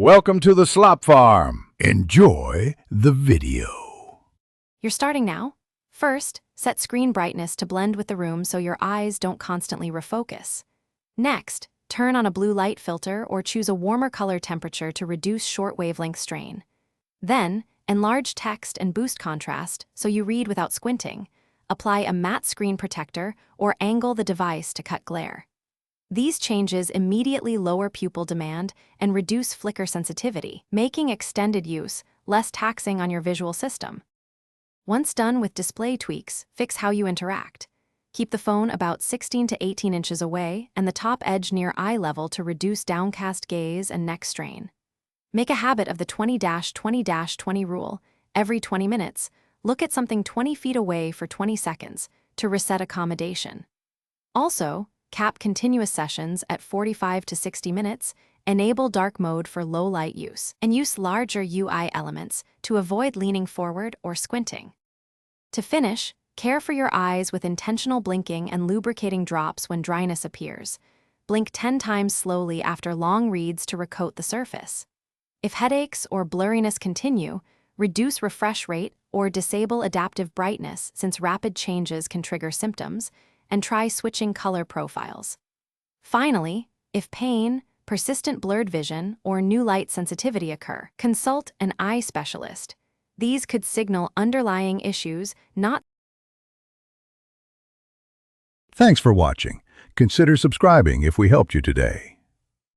Welcome to the Slop Farm. Enjoy the video. You're starting now? First, set screen brightness to blend with the room so your eyes don't constantly refocus. Next, turn on a blue light filter or choose a warmer color temperature to reduce short wavelength strain. Then, enlarge text and boost contrast so you read without squinting. Apply a matte screen protector or angle the device to cut glare. These changes immediately lower pupil demand and reduce flicker sensitivity, making extended use less taxing on your visual system. Once done with display tweaks, fix how you interact. Keep the phone about 16 to 18 inches away and the top edge near eye level to reduce downcast gaze and neck strain. Make a habit of the 20-20-20 rule. Every 20 minutes, look at something 20 feet away for 20 seconds to reset accommodation. Also, cap continuous sessions at 45 to 60 minutes, enable dark mode for low light use, and use larger UI elements to avoid leaning forward or squinting. To finish, care for your eyes with intentional blinking and lubricating drops when dryness appears. Blink 10 times slowly after long reads to recoat the surface. If headaches or blurriness continue, reduce refresh rate or disable adaptive brightness since rapid changes can trigger symptoms, and try switching color profiles. Finally, if pain, persistent blurred vision, or new light sensitivity occur, consult an eye specialist. These could signal underlying issues, not. Thanks for watching. Consider subscribing if we helped you today.